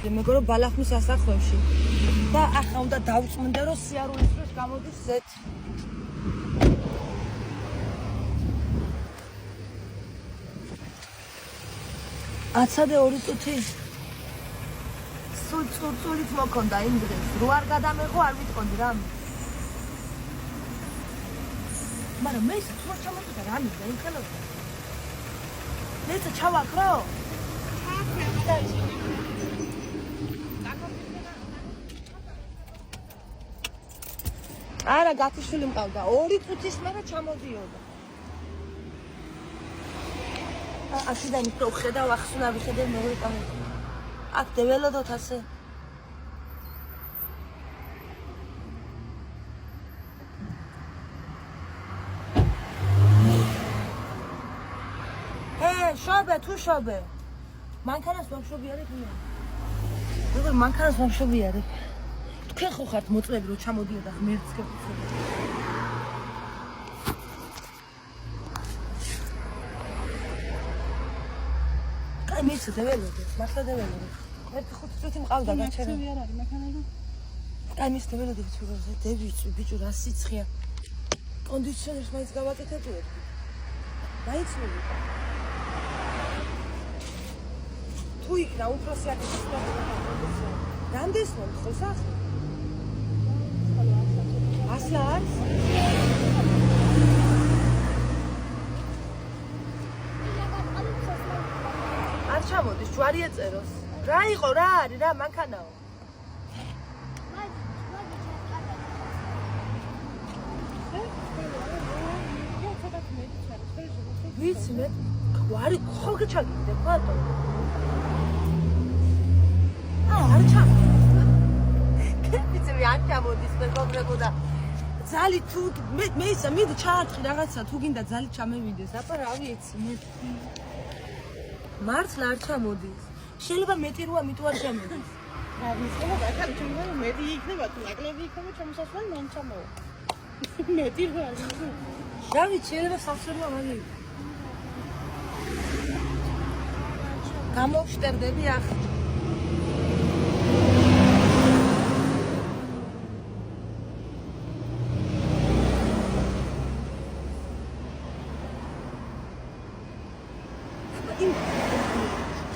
ვიხდი, მეგორო ბალახმის ასახლებში. და ახლა უნდა დავწმუნდე, რომ სიარულის დროს გამოდის ზეთ. აცადე 2 წუთი. სულ წურწულით მოქონდა იმ დღეს. რო არ გადამეღო, არ ვიტყოდი რა. მაგრამ მე ისე თუა ჩამოწდა რა მიდა იმ ხელოსა. მეც ჩავაკრო? არა, გათიშვილი მყავდა. 2 წუთის მერე ჩამოდიოდა. აქედან უფრო ხედავ, ახსნა ვიხედე მე ვიყავ. აქ დეველოდოთ ასე. შობე, თუ შობე. მანქანას ვამშობიარებ მე. როგორ მანქანას ვამშობიარებ? თქვენ ხო ხართ მოწლები რომ ჩამოდიოდა ღმერთს გეფუძნებთ. კაი მეც დეველოდეთ, მართლა დეველოდეთ. 1-5 წუთი მყავდა გაჩერება. არ არის მანქანა. კაი მეც დეველოდეთ თუროზე, დევიწვი ბიჭო რა სიცხეა. კონდიციონერს მაინც გავაკეთებიოთ. მაინც მივიდა. თუ იქნა უფროსი აკეთებს და რამდენს მომხოს ახლა? ასლა არის? არ ჩამოდის, ჯვარი ეწეროს. რა იყო, რა არის, რა მანქანაო? ვიცი მე, გვარი ხო გეჩაგიდე, ბატონო. არ ჩამოდის. ვიცი მე არ ჩამოდის, მე მოგრებოდა. ძალი თუ მე ისა მიდი ჩაარტყი რაღაცა, თუ გინდა ძალი ჩამევიდეს. აბა რა ვიცი მე. მართლა არ ჩამოდის. შეიძლება მეტი როა მით არ ჩამოდის. რა ვიცი, მაგრამ ჩემი მეტი იქნება თუ ნაკლები იქნება ჩამოსასვლელი მან ჩამოვა. მეტი როა არ ვიცი. რა ვიცი, შეიძლება სასურველი მაგი. გამოვშტერდები ახლა.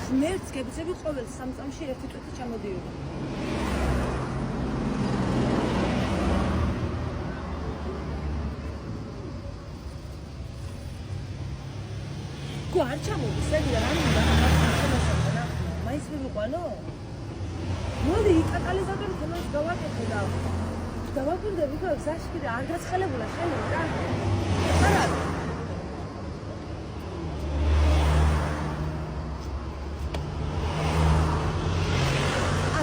ღმერთს გებიცები ყოველ 3 წამში 1 წუთი ჩამოდიოდა. გო არ ჩამოდის, ეგრე რა მინდა ახლა მაინც მივიყვანო? მოდი კატალიზატორი თემას გავაკეთე და დავაკვირდები ხო გზაში არ გაცხელებულა შეიძლება რა? არა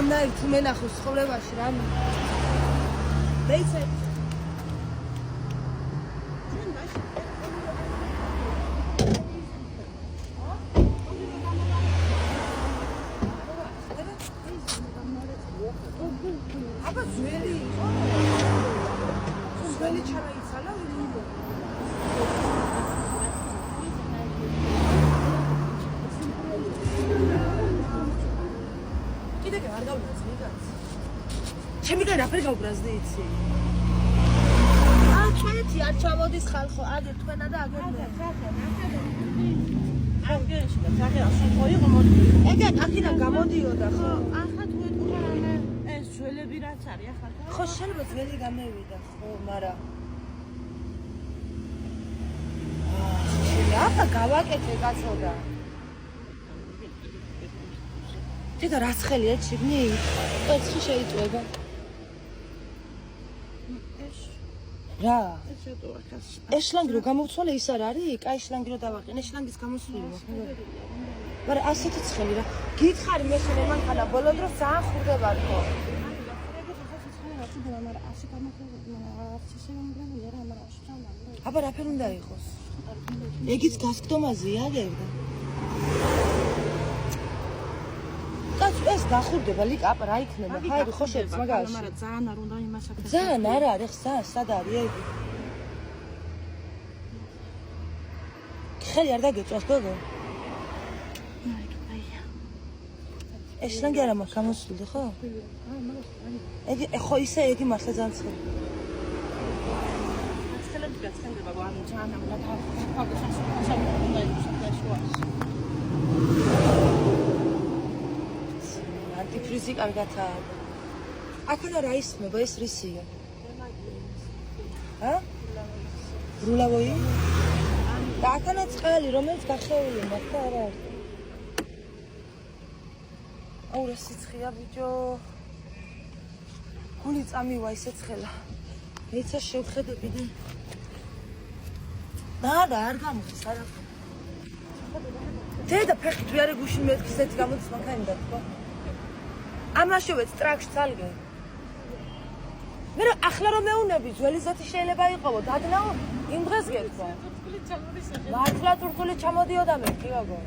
ამნაირ თუ მენახოს ცხოვრებაში რა მეიცე აბა ძველი იყო ძველი ჩაიცალა ვიდეო კიდე არ გავუბრაზდი გაც ჩემიდან რაფერ გავუბრაზდი იცი ჩვენეთი არ ჩამოდის ხალხო აგერ თქვენა და აგერ აგერში და აგერში ხო იყო მოდი ეგეთ აქედან გამოდიოდა ხო ახლა თუ ეთქვა ეს ძველები რაც არის ახლა ხო შეიძლება ძველი გამევიდა ხო მაგრამ ახლა გავაკეთე კაცოდა თეთა რა ცხელია ჩიგნი წერცხი შეიწვება რა ეს შლანგი რო გამოვცვალე ის არ არის კაი შლანგი რო დავაყენე შლანგის გამოსვლილი მაგრამ ასეთი ცხელი რა გითხარი მესმე მანქანა ბოლო დროს ძალიან ხურდება ხო აბა რაფერ უნდა იყოს ეგიც გასკდომაზეა გერდა ეს გახურდება ლიკ აპა რა იქნება ხაირი ხო შეძ მაგაში მაგრამ ძალიან არ უნდა იმასაც ძალიან არ არის ხსა სად არის ეგ ხელი არ დაგეწვას გოგო ეს რანგი არა მაქვს გამოსვლილი ხო? ეგი ხო ისე ეგი მართლა ძალიან ცხელი. ცხელები გაცხენდება ანუ ძალიან ამბატა უნდა იყოს შუაში. ანტიფრიზი კარგათაა. აქანა რა ისმება ეს რისია? ა? ბრულავოი? და აქანა წყალი რომელიც გახეულია მაგ არა არის. აუ რა სიცხეა ბიჭო. გული წამივა ისე ცხელა. ეცა შევხედები და არ გამოდის არა. დედა ფეხით ვიარე გუშინ მეთქისეთი გამოდის მანქანიდან თქო. ამაშოვე ტრაქს წალგე. მე ახლა რომ მეუნები ძველი ზეთი შეიძლება იყოვო დადნაო იმ დღეს გეთქვა. მართლა თურთული ჩამოდიოდა მე კი გოგო.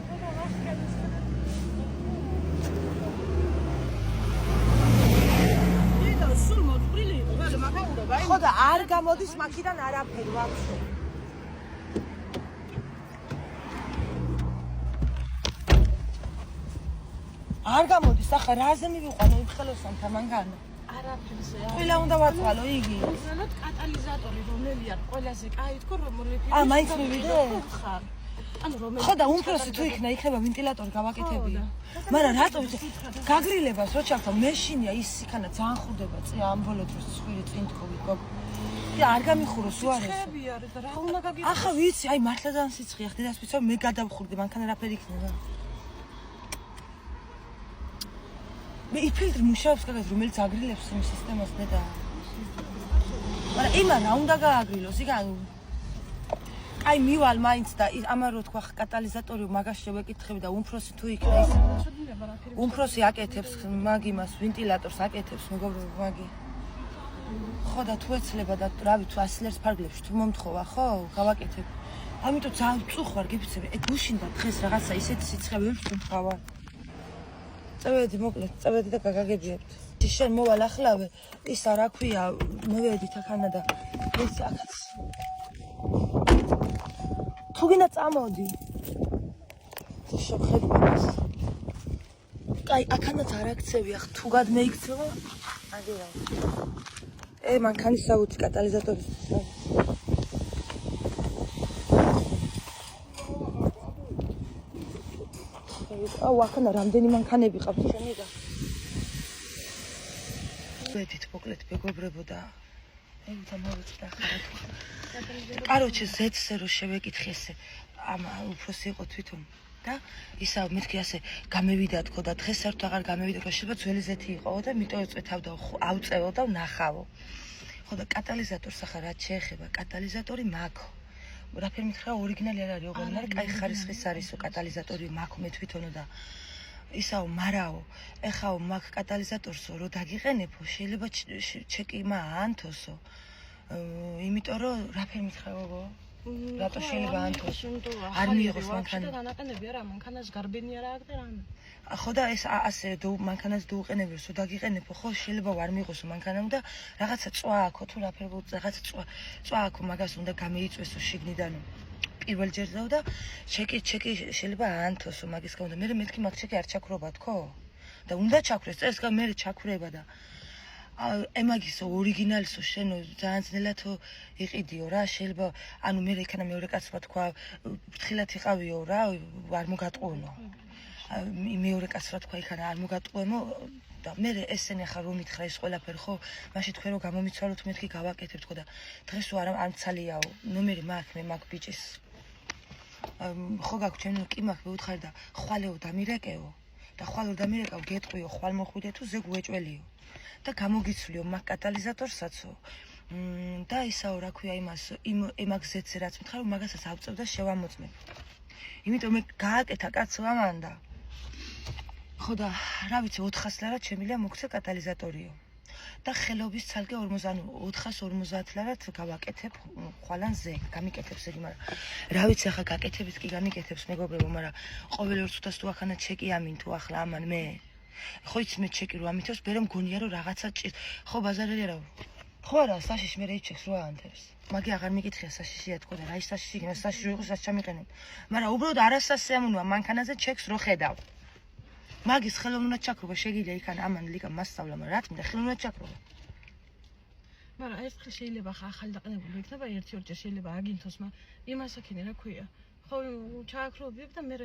სულ მოწყვლილი იყო რა მაგაურობა აი ხო და არ გამოდის მაქიდან არაფერი ვაფშე. არ გამოდის ახლა რაზე მივიყვანო იმ ხელოსანთა მანქანა. არაფერზე ყველა უნდა ვაწვალო იგი. უბრალოდ კატალიზატორი რომელია ყველაზე კაი თქო რომელი მაინც მივიდე? ხარ. ანუ რომელი ხო და უმფროსი თუ იქნება ვენტილატორი გავაკეთებია. მაგრამ რატო გაგრილებას რო ჩახტო მეშინია ის იქანა ძალიან ხურდება წი ამ ბოლო დროს ცხვირი წინ თქობით გოგო. არ გამიხუროს უარეს. ხები არის და რა უნდა გაგიგო. ახლა ვიცი აი მართლა ძალიან სიცხეა ხდიდას ვიცი მე გადავხურდი მანქანა რაფერი იქნება. მე იფილტრი მუშაობს კარგად რომელიც აგრილებს იმ სისტემას და მაგრამ იმან რა უნდა გააგრილოს იქ აი მივალ მაინც და ამან რო თქვა კატალიზატორი მაგას შევეკითხები და უმფროსი თუ იქნა ის უმფროსი აკეთებს მაგ იმას ვენტილატორს აკეთებს მეგობრებო მაგი ხო და თუ ეცლება და რავი თუ 100 ლერს ფარგლებში თუ მომთხოვა ხო გავაკეთებ ამიტომ ძალიან წუხვარ გიფიცები გუშინ და დღეს რაღაცა ისეთი სიცხე ვერ ვწუხავარ წევედი მოკლედ წევედი და გაგაგებიებთ შენ მოვალ ახლავე ისა რა ქვია მოვედით აქანა და ეს აქაც თუ გინდა წამოდი შევხედი მას აი აქანაც არ აქცევია თუ გადმეიქცევა აგერა მანქანის საუთი კატალიზატორის აუ აქანა რამდენი მანქანები ყავთ შენი და ვედით მოკლედ მეგობრებო და ევთა მოვიწდა ხარ კაროჩე ზეთზე რო შევეკითხე ესე ამ უფროსი იყო თვითონ და ისა მეთქი ასე გამევიდა თქო და დღეს საერთოდ აღარ გამევიდა თქო შეიძლება ძველი ზეთი იყო და მიტო ეწეთავდა ავწევო და ვნახავო ხო და კატალიზატორს ახლა რაც შეეხება კატალიზატორი მაქო რაფერ მითხრა ორიგინალი არ არის ოღონდ არა კაი ხარისხის არისო კატალიზატორი მაქო მე თვითონო და ისაო მარაო ეხაო მაგ კატალიზატორსო რო დაგიყენებო შეიძლება ჩეკი მაანთოსო იმიტომ რომ რაფერ მითხრა გოგო რატო შეიძლება ანთოსო არ მიიღოს მანქანა და ანაყენები არა მანქანას გარბენი არა აქვს და რამე ხო და ეს ასე მანქანას დაუყენებდეს თუ დაგიყენებო ხო შეიძლება არ მიიღოსო მანქანა და რაღაცა წვა აქო თუ რაფერ რაღაცა წვა აქო მაგას უნდა გამეიწვესო შიგნიდან პირველ ჯერზეო და ჩეკი შეიძლება აანთოსო მაგის გამო და მე მეთქი მაგ ჩეკი არ ჩაქრობა თქო და უნდა ჩაქრეს წეს გა მე ჩაქრება და ემაგისო ორიგინალისო შენო ძალიან ძნელად იყიდიო რა შეიძლება ანუ მე იქანა მეორე კაცმა თქვა ფრთხილად იყავიო რა არ მოგატყუენო მეორე კაცმა თქვა იქანა არ მოგატყუენო და მე ესენი ახლა რომ მითხრა ეს ყველაფერი ხო მაშინ თქვენ რომ გამომიცვალოთ მეთქი გავაკეთებ თქო და დღეს არ მცალიაო ნომერი მაქვს მე მაგ ბიჭის ხო გაქვს ჩემ კი მაქვს მეუთხარი და ხვალეო დამირეკეო და ხვალ რომ დამირეკავ გეტყვიო ხვალ მოხვიდე თუ ზეგ უეჭველიო და გამოგიცვლიო მაგ კატალიზატორსაცო და ისაო რა ქვია იმას იმაგ ზეთზე რაც მითხარ რომ მაგასაც ავწევ და შევამოწმებ იმიტომ მე გააკეთა კაცო ამან და ხო და რა ვიცი 400 ლარად შემიძლია მოგცე კატალიზატორიო და ხელობის ცალკე 450 ლარად გავაკეთებ ხვალანზე გამიკეთებს იგი მაგრამ რა ვიცი ახლა გაკეთებით კი გამიკეთებს მეგობრებო მაგრამ ყოველ 2 წუთას თუ ახანა ჩეკი ამინ თუ ახლა ამან მე ხო იცი მე ჩეკი რო ამითოს ბერე მგონია რომ რაღაცა ხო ბაზარელი რა ხო არა საშიში მე რეჩექს რო აანთებს მაგი აღარ მიკითხია საშიშია თქო და რა ის საშიში იქნება საშიში იყოს რაც ჩამიყენებ მაგრამ უბრალოდ არასასიამოვნოა მანქანაზე ჩეკს რო ხედავ მაგის ხელოვნურად ჩაქრობა შეგიძლია იქან ამან ლიკა მასწავლა, მაგრამ რა თქმა უნდა ხელოვნურად ჩაქრობა. მაგრამ ერთხელ შეიძლება ახალი დაყენებული იქნება ერთი-ორჯერ შეიძლება აგინთოს, მაგრამ იმას აქინე რა ქვია. ხო ჩააქრობიებ და მე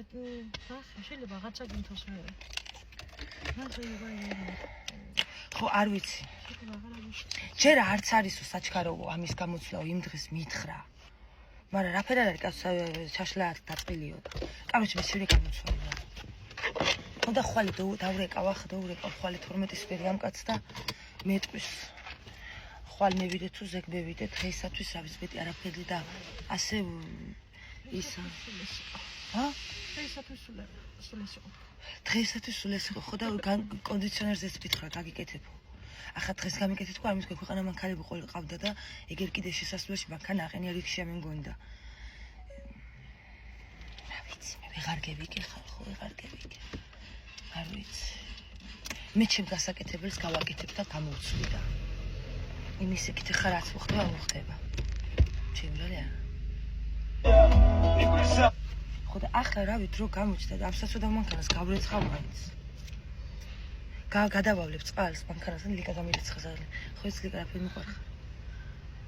შეიძლება რაღაც აგინთოს მე. რა შეიძლება ხო არ ვიცი. ჯერ არც არისო საჩქარო ამის გამოცვლაო იმ დღეს მითხრა. მაგრამ რაფერად არის კაცო შაშლა დაწყილიო და. კაროჩე მე შეიძლება გამოცვალა. ხო და ხვალე დავრეკავა ხვალე 12-ის ვერი ამ კაცს და მეტყვის. ხვალ მევიდე თუ ზეგ მევიდე დღეისათვის რა ვიცი მეტი არაფერი და ასე ისა. ჰა? დღეისათვის სულ ეს იყო. დღეისათვის სულ ეს იყო ხო და კონდიციონერზეც ვთხრა გაგიკეთებო. ახლა დღეს გამიკეთეთ ხო ამის ქვეყანა მანქანები ყოლი ყავდა და ეგერ კიდე შესასვლელში მანქანა აყენია რიქშია მე მგონი და რა ვიცი მე ვეღარ გევიკე ხარ ხო ვეღარ გევიკე არ ვიცი მე ჩემ გასაკეთებელს გავაკეთებ და გამოვცვლი და იმის იქით ხარ რაც მოხდება მოხდება ჩემ რალია ხო და ახლა რავი დრო გამოჩნდა და ამსაცოდავ მანქანას გავრეცხავ მაინც გადავავლებ წყალს მანქანასთან ლიკა გამირეცხა ხო ეს ლიკა რაფერი მიყვარხარ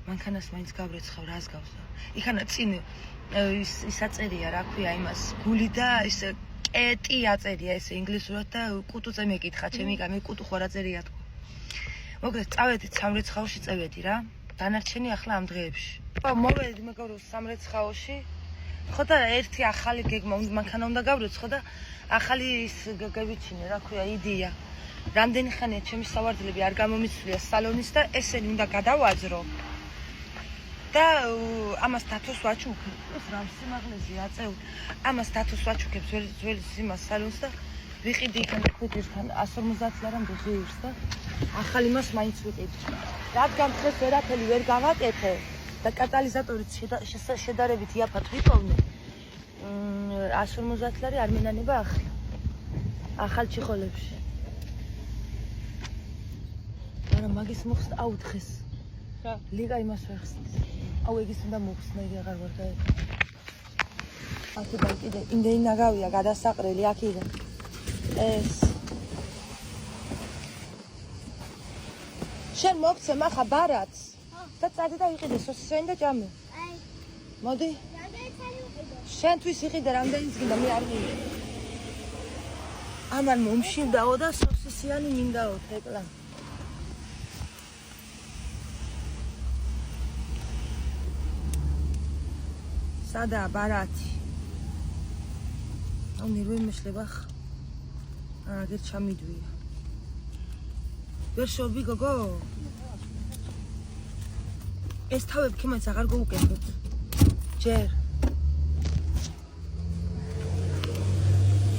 მანქანას მაინც გავრეცხავ რას გავხდა იქანა წინ ის აწერია რა ქვია იმას გული და ეს კეტი აწერია ეს ინგლისურად და კუტუზე მეკითხა ჩემი გამი კუტუ ხო რა წერია თქო მოგეთ წავედით სამრეცხაოში წევედი რა დანარჩენი ახლა ამ დღეებში მოვედი მეგობრებო სამრეცხაოში ხო და ერთი ახალი გეგმა მანქანა უნდა გავრეცხო და ახალი ის გევიჩინე რა ქვია იდეა რამდენი ხანია ჩემი სავარძლები არ გამომიცვლია სალონის და ესენი უნდა გადავაძრო და ამას დათოს ვაჩუქებ ეს რამ სიმაღლეზე აწეულ ამას დათოს ვაჩუქებ ძველი სიმას სალონს და ვიყიდი იქან ხუთისთან 150 ლარამდე ღირს და ახალი მას მაინც ვიყიდი რადგან დღეს ვერაფერი ვერ გავაკეთე და კატალიზატორით შედარებით იაფად ვიპოვნე 150 ლარი არ მენანება ახალ ჩიხოლებში მაგის მოხსნა აუ დღეს ლიგა იმას ვეხსნის აუ ეგის უნდა მოხსნა იგი აღარ ვარ და აქედან კიდე იმდენი ნაგავია გადასაყრელი აქედან ეს შენ მოგცემ ახლა ბარათს და წადი და იყიდე სოსისიანი და ჭამე აი მოდი შენთვის იყიდე რამდენიც გინდა მე არ მინდა ამან მომშილდაო და სოსისიანი მინდაო თეკლა სადა ბარათი აუ ნერვები მეშლება აგერ ჩამიდვია ვერ შობი გოგო ეს თავები ქემაც აღარ გოუკეთებ ჯერ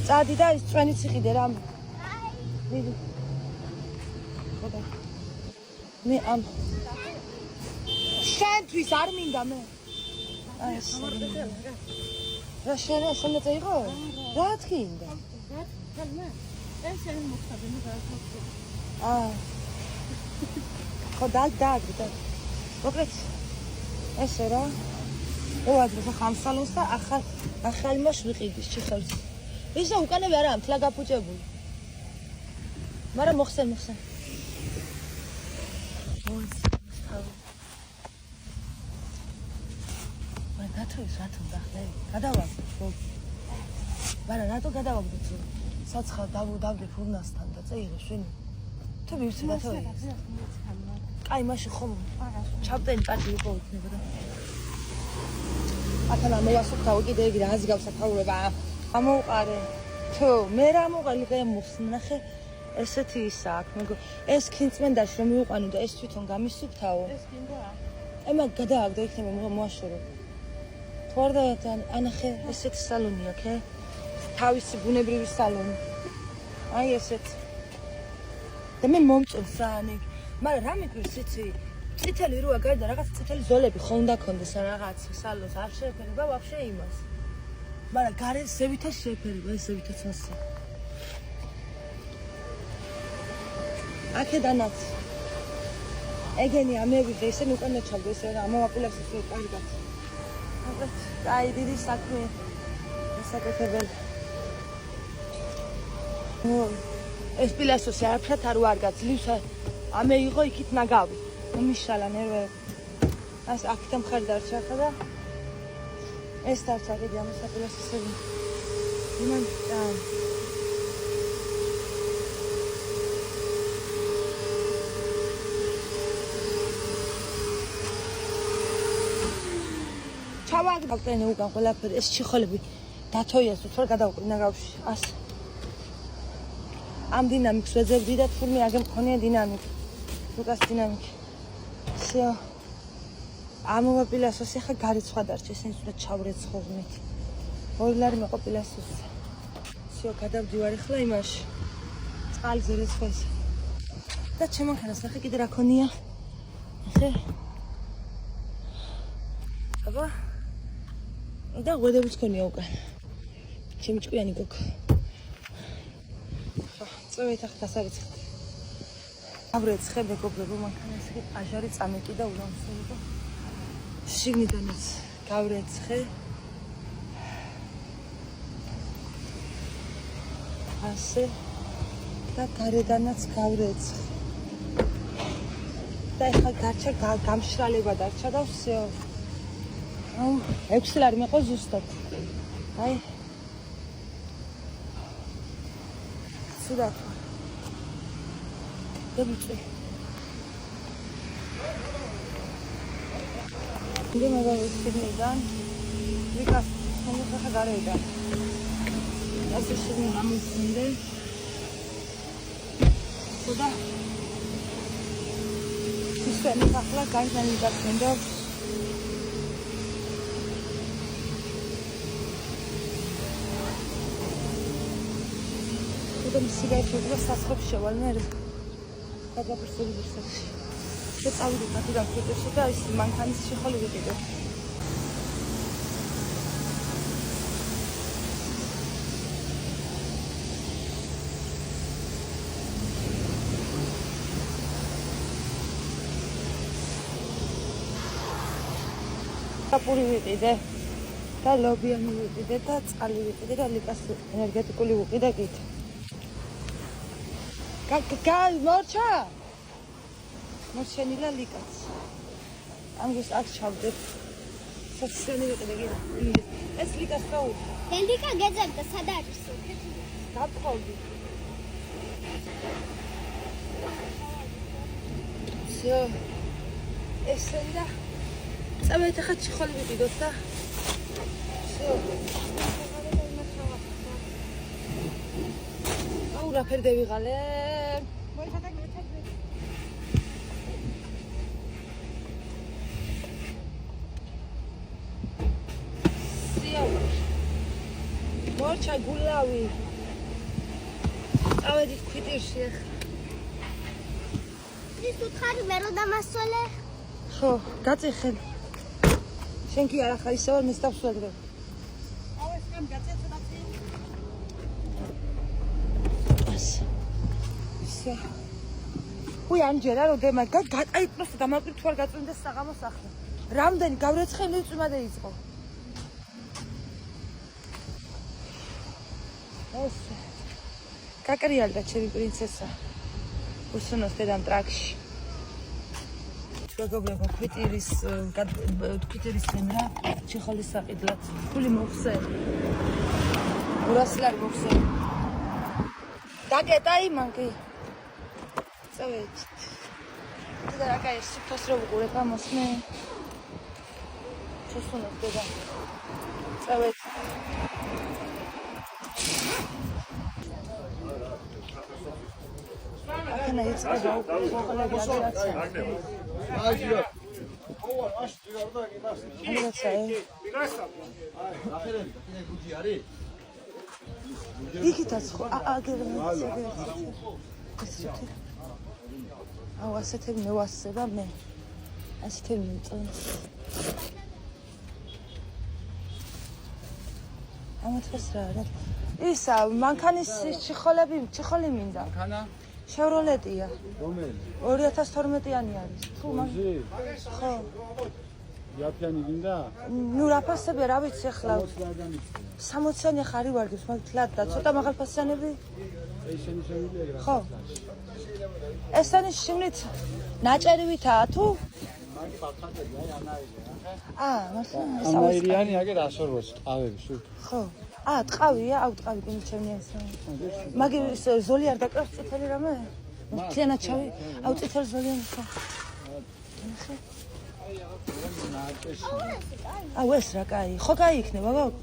წადი და ის წვენიც იყიდე რამე მიდი ხოდა მე ამ შენთვის არ მინდა მე აი ეს რა შენეც იყო? რა თქინდა? ეს შენ მოხდა მე გავხდი. ხო დააგდო. მოკლედ ესე რა? ოაზრე ხამსალოს და ახალი მას ვიყიდის ჩიხალს. ისა უკანები არა მთლა გაფუჭებული. მაგრამ მოხსენ. რატოს რატომ დახლე? გადავაგდო. მაგრამ რატო გადავაგდო? საცხა დავდე ფურნასთან და წეიღე შენი. თუ მივცი დათოი. კაი მაშინ ხომ ჩავდენი პარტი იყო იქნება და. ათანა მოვასუქდა კიდე იგი რა აზგავს ათაურება. ამოუყარე. თუ მე რა მოყალი გემოსნ ნახე ესეთი ისა აქ მეგო ეს ქინწმენდაში რომ მივუყანო და ეს თვითონ გამისუფთავო. ეს კიდაა. ემა გადავაგდო იქნება მოაშორო. ვარდათან ანახე ესეთი სალონი აქ თავისი ბუნებრივი სალონი აი ესეთ და მე მომწონს საანი მაგრამ რა მეკვირს იცი წითელი როა გარდა რაღაც წითელი ზოლები ხო უნდა კონდეს რაღაც სალონს არ შეეფერება ვაფშე იმას მაგრამ გარეთ ზევითა შეეფერება ეს ზევითაც მასე აქედანაც ეგენი ამევიდე ისე უკან ჩავდე ესე რა მოვაკულებს ეს კარგად აი დიდი საქმე ესაკეთებელი ეს პილასოსი არაფრად არ ვარგა ძლივს ამეიღო იქით ნაგავი მომიშალა ნერვები ეს აქეთ მხარი დარჩა ხა და ეს დარჩა კიდე ამ საპილასოსები იმან ჩავაგდე უკან ყველაფერი ეს ჩიხოლები დათოიასო თორე გადავყვინა გავში ასე ამ დინამიკს ვეძებდი და თურმე აგე მქონია დინამიკი უკას დინამიკი всё ამოვა პილასოსი ხა გარიცხვა დარჩა ესენი სულ ჩავრეც ხოლმე ორი ლარი მეყო პილასოსი всё გადავდივარი ხლა იმაში წყალზე რეცხვის და ჩემანქანას ნახე კიდე რა ქონია ნახე აბა და ღვედებიც ქონია უკან ჩემი ჭკვიანი გოგო წვევით ახლა დასარიცხეთ ავრეცხე მეგობრებო მანქანას კი აჟარი წამეკიდა ულამსო და შიგნიდანაც გავრეცხე ასე და გარედანაც გავრეცხე და ახლა დარჩა გამშრალება დარჩა და всё აუ 6 ლარი მეყო ზუსტად აი სულაც დაბიჭე მე მაგალითიდან ვიკას მომხდა გარედან ასე შეგნი ამოსინდე ხოდა ისენი ახლა გაიგანი გაკეთდა და სიგარეტები სასხობს შევალ მე გადაფრსები ვისახში და წავიდე პატარა ფოტოში და ის მანქანის შეხოლი ვიყიდე საპური ვიყიდე და ლობიანი ვიყიდე და წყალი ვიყიდე და ლიკას ენერგეტიკული ვიყიდე კიდე მორჩა მორჩენილა ლიკაც ამგეს აქ ჩავდეთ საცენი ვიყიდე კიდე ეს ლიკას ხაუ ლიკა გეძებდა სად არის გაფხობდი всё ესენ და წავედით ახლა ჩიხოლი ვიყიდოთ და всё აუ რა ფერდე ვიღალე მორჩა გულავი წავედით ქვიტირში ახლა ის უთხარი ვერ დამასწოლე ხო გაწიხენ შენ კი არა ხარ ისევ მის დავსვადგე აუ ეს კამ გაწეცდაცი ასე უი ანჯერა როდემა აი პროსტა დამაკვირთ ვარ გაწუნდეს საღამოს ახლა რამდენი გავრეცხელი წვიმადე იყო ეს კაკრიალდა ჩემი პრინცესა უსუნოს დედამ ტრაქში მეგობრებო ქვიტირის თემრა ჩიხოლის საყიდლად ფული მოხსე 200 ლარი მოხსე დაგეტაი მანკი წავედით და რა კაი სუფთოს რო ვუყურებ ამოსმე უსუნოს დედა წავედით Ana itzqa იქითაც ხო აუ ასეთები მევასება მე ასეთები მიწონს ამათქოს რა ისა მანქანის ჩიხოლი მინდა მანქანა შევროლეტია რომელი 2012-იანი არის თუ ხო იაფიანი გინდა ნუ რა ფასებია რა ვიცი ახლა 60-იანი ხარი ვარგებს მაგ თლად და ცოტა მაღალფასიანები ხო. ესენი შიგნით ნაჭერივითაა თუ? მართლა. ანაირიანი აგერ 140 ტყავები სულ. ხო. ტყავია, ტყავი კინჩემნია ესე. მაგის ზოლი არ დაკრავს წითელი რამე? მთლიანად ჩავი. წითელი ზოლი ხო. ეს რა კაი. ხო კაი იქნება, ბაბა.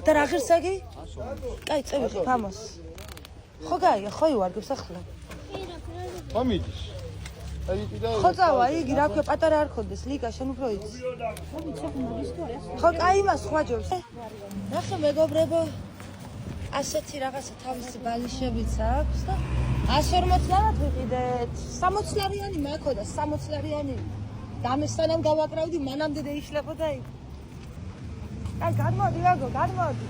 და რა ღირსაგი? კაი, წევი ხიფ ამას. ხო კაია, ხო ივარგებს ახლა. ხო მიდის. ხო წავა, იგი რა ქვია, პატარა არ ხონდეს, ლიკა შენ უფრო იცი. ხო კაი მას ხვაჯობს. ნახე მეგობრებო. ასეთი რაღაცა თავისი ბალიშებიც აქვს და 140-ლარად ვიყიდეთ. 60 ლარიანი მაქო და 60 ლარიანი. დამესანამ გავაკრავდი, მანამდე დაიშლებოდა იქ. კაი, გადმოდი, ვაგო, გადმოდი.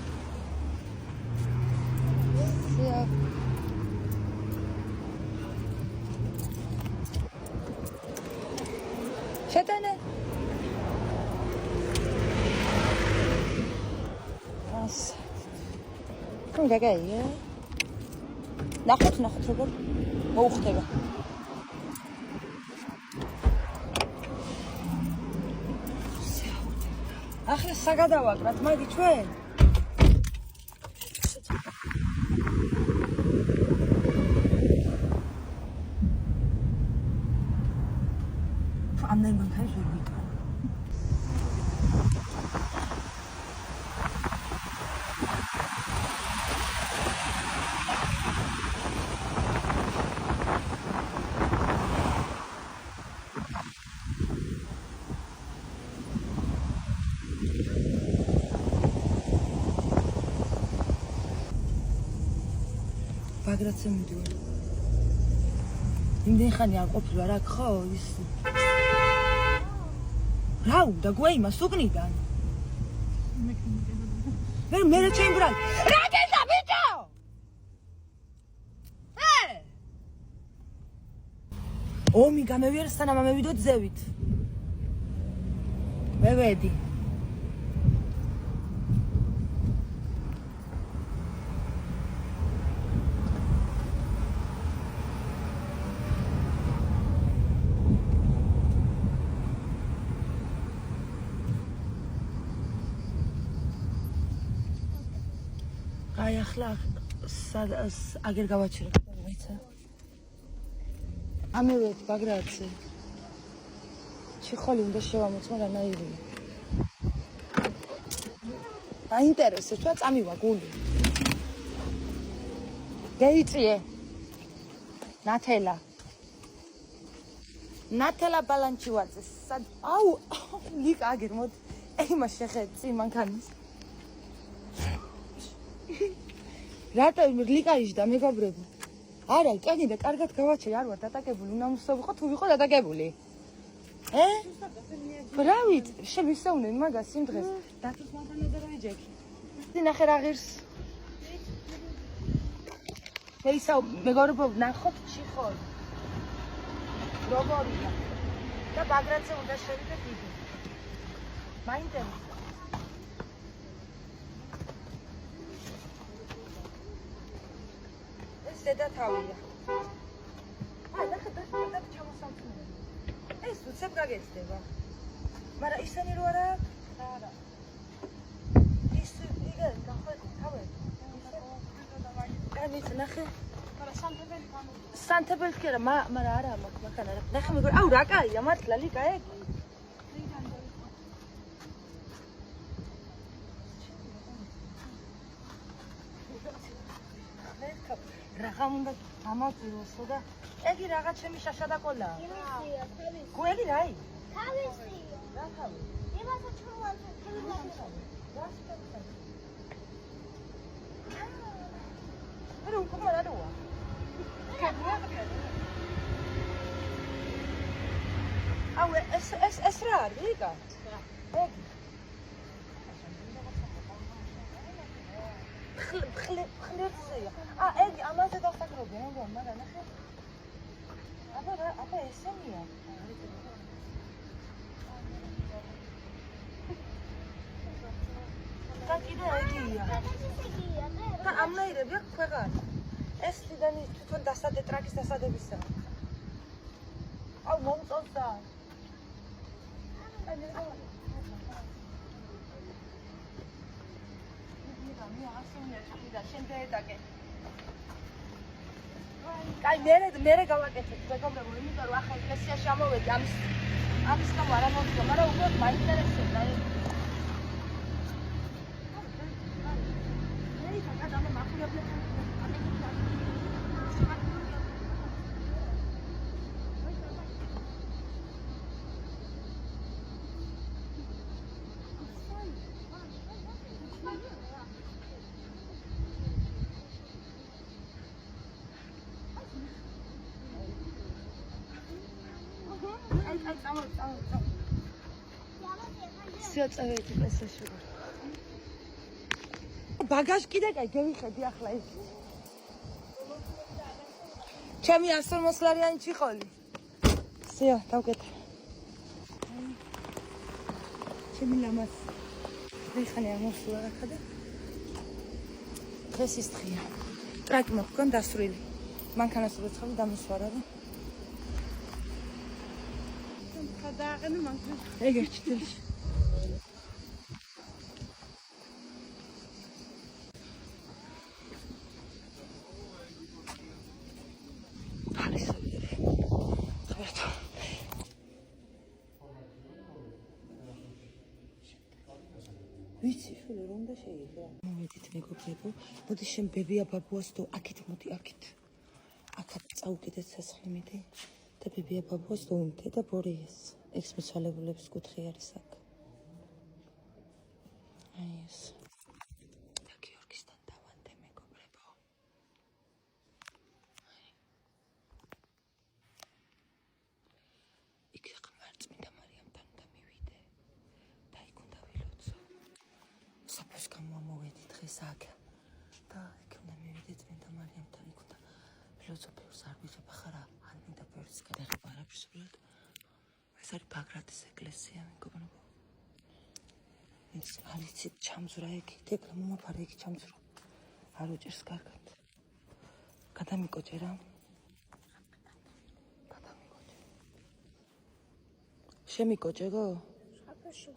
შეტანე. კომ გაგაია? ნახოთ როგორ მოუხდება. ახლა საგადავაკრათ, მაგი ჩვენ? ამნაირ მანქანას ვერ ვიყავ. ბაგრატზე მიდივარ. იმდენ ხანი არ ყოფილა რა ხო ის რა უნდა გვეიმა სუგნიდან მე რა ჩემბრალ რა გედა ბიჭო ომი გამევიარსთან ამა მევიდოთ ზევით მე ვედი აი ახლა აგერ გავაჩერებ მეცა ამევეთ ბაგრატზე ჩიხოლი უნდა შევამოწმო რანაირია დაინტერესებს რა წამივა გული გეიწიე ნათელა ბალანჩივაძე აუ ლიკა აგერ მოდი ეიმა შეხედ წინ მანქანის რატო ლიკაიშდა მეგობრებო არა კენი და კარგად გავაჩერე არ ვარ დატაკებული უნდა მოსავიყო თუ ვიყო დატაკებული რა ვიცი შევისწავლენ მაგას იმ დღეს დათოს მანქანაზე რა ვიჯექი ნახე რა ღირს ისაო მეგობრებო ნახოთ ჩიხოლ როგორია და ბაგრატზე უნდა შევიდეთ იგი მაინტერესებს ზედა თავია. ნახე და ჩამოსამწნია. ეს უცებ გაგეცდება. მაგრამ ისინი რო არა? არა. ის იგე გახვედი თავი. ამით ნახე. მაგრამ სანთებელი კი არა, მაგრამ არა მაქვს მანქანა. ნახე მეგობრ, აუ რა კაია, მართლა ლიკა ეგ. რა უნდა ამავწიროსო და ეგი რაღაც ჩემი შაშა და კოლა. იმისია, თავისი. გუელი რაი? თავისი. რა თავი? იმასო ჩუმალზე, თელევიზორზე. რა შეკეთე? რა უკუმა რა როა? აუ ეს რა არის იკა? ეგი. ხლერცია. ეგი ამაზე დასაკრობენ, მაგრამ ნახე. აბა ესენია. და კიდე ეგია. და ამნაირები აქვს ქვეყანა. ეს ლიდანი თვითონ დასადე ტრაკის დასადებისა. აუ მომწონს და. აი მე აი მე გავაკეთებ მეგობრებო, იმიტომ რომ ახლა ეკლესიაში ამოვედი ამის გამო არ ამოვიდა, მაგრამ უბრალოდ მაინტერესებდა. სიაწევით ეკლესიაში ვარ. ბაგაჟი კიდე კაი გევიხედი ახლა ის. ჩემი 180-ლარიანი ჩიხოლი. სიო, დავკეთე. ჩემი ლამაც. ვიხანი ამოსულა რა და. დღეს ის დღეა. ტრაკი მოგკონ დასრული. მანქანას როცხავი დამისვარა და. დააყენე მანქანა. ეგეთი თელში. ვიცი შულო რომ და შეიძლება. მომედით მეგობრებო, მოდი შენ ბებია ბაბუას და აქეთ მოდი აქეთ. აქაც წაუკიდეთ სასახლე მიდი და ბებია ბაბუას და უმდე და ბორიეს. ექსპეციალებულების კუთხე არის აქ. აი ეს. და გიორგისთან დავანდე მეგობრებო. იქ ღმერთწმინდა მარიამთან უნდა მივიდე და იქ უნდა ვილოცო. საფოს გამომოვედი დღეს აქ და იქ უნდა მივიდე წმინდა მარიამთან, იქ უნდა ვილოცო. ბევრს არ ვიღებ ახლა არ მინდა ბევრს გადაღება არაფერს უბრალოდ. ეს არის ბაგრატის ეკლესია მეგობრებო. ეს არის ჩამძვრა εκεί, თეკლა მომაფარე εκεί ჩამძვრა. არ უჭერს კარგად. გადამიკოჭე რა. გადამიკოჭე. შემიკოჭე გო? აფაში.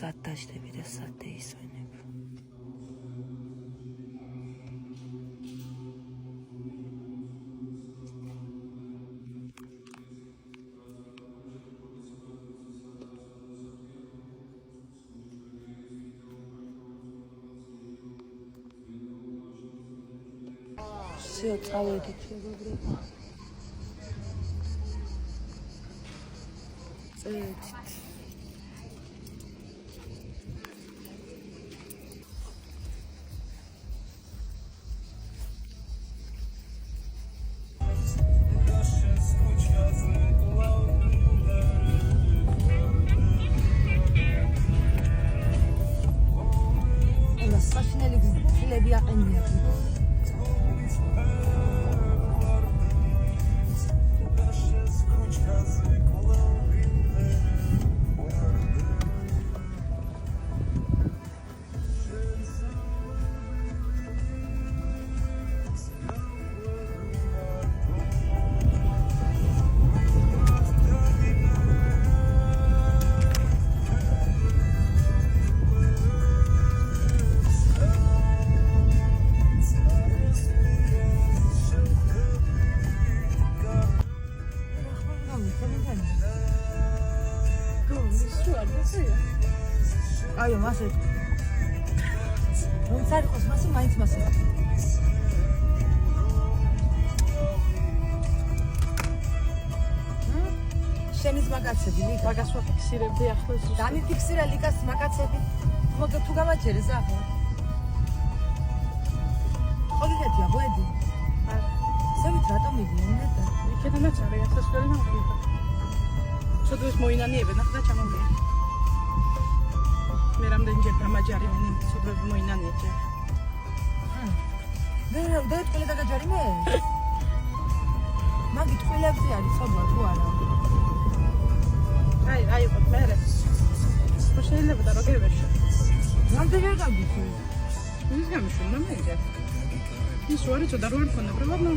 სად დაждები და სად დაისვენებ. სიო წავედით მეგობრებო. წევით. აი მასე რომ წარიყოს მასე მაინც მასე შენის მაგაცები ლიკა. მაგას ვაფიქსირებდი ახლოს. დამიფიქსირე ლიკას მაგაცები. მოგე თუ გამაჩერეს ახლა. ყოლიკეთია ღვედი. სევით რატომ მიდიან ნეტა? იქედანაც არის ასასვლელი მაგალითად. ცოტა ის მოინანიებენ ახლა ჩამოვიდა. მე რამდენჯერ დამაჯარიმენ იმ ცოდვები მოინანიეთ ჯერ. და ტყილი დაგაჯარიმე? მაგი ტყილებზე არის ცოდვა თუ არა? აი ყოთ მე. შეიძლება და როგორ ვეშო. რამდენჯერ გაგიქი? ის გამიშოვნა მე ჯერ. ის ვარი ცოტა რო არ ქონდა პრობლემა.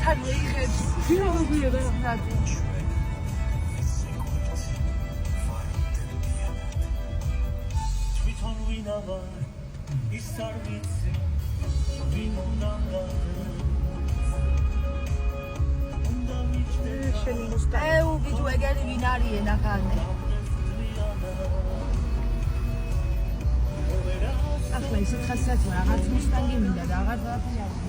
თან ვიღებს. ვიღებია და ნადი. თვითონ ვინა ვარ ის არ ვიცი ვინ უნდა შენი მუსტა. ვიდუ ეგარი ვინ არის ნახალე? ახლა ისეთ ხასიათი რაღაც მუსტანგი მინდა და რაღაც ვაფი არის.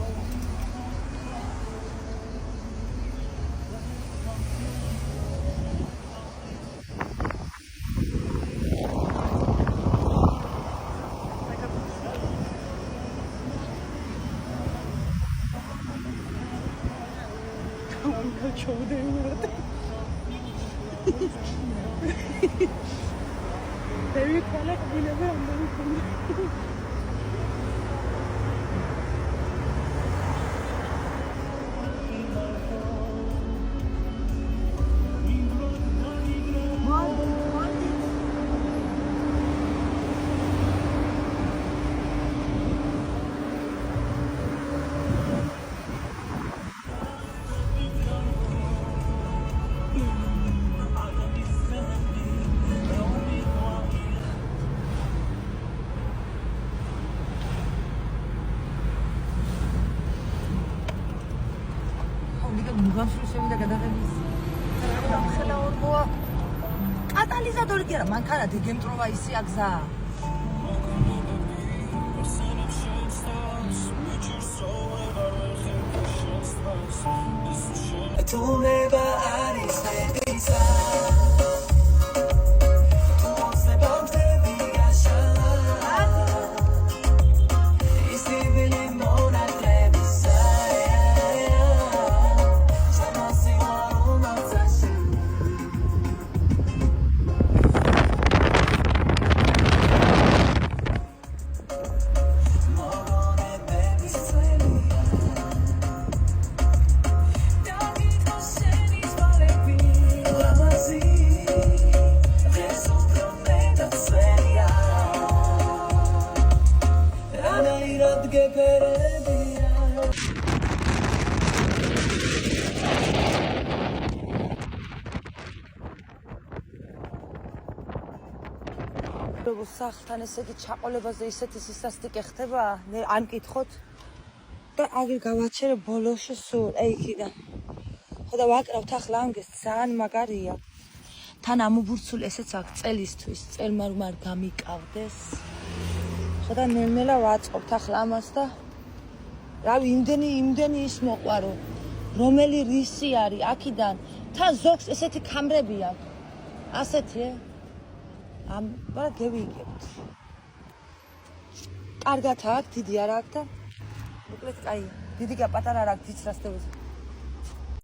David Falak bile var ondan. გამშუშები და გადაღების. ხელა ორბოა. კატალიზატორი კი არა, მანქანათი გემტროვა ისი აგზა. თუ ნება არის ისა სახლთან ესე იგი ჩაყოლებაზე ისეთი სისასტიკე ხდება, ან მკითხოთ და აგერ გავაჩერე ბოლოში სულ ეიქიდან. ხო და ვაკრავთ ახლა ამგეს ძალიან მაგარია. თან ამობურცული ესეც აქ წელისთვის, წელმა რომ არ გამიკავდეს. ხო და ნელ-ნელა ვაწყობთ ახლა ამას და რავი იმდენი ის მოყვარო. რომელი რისი არის აქიდან? თან ზოგს ესეთი კამრები აქვს. ასეთი მაგრამ გევიგებთ. კარგად აქვს, დიდი არ აქვს და მოკლედ კაი, დიდი და პატარა არ აქვს, დიდს რასდევს.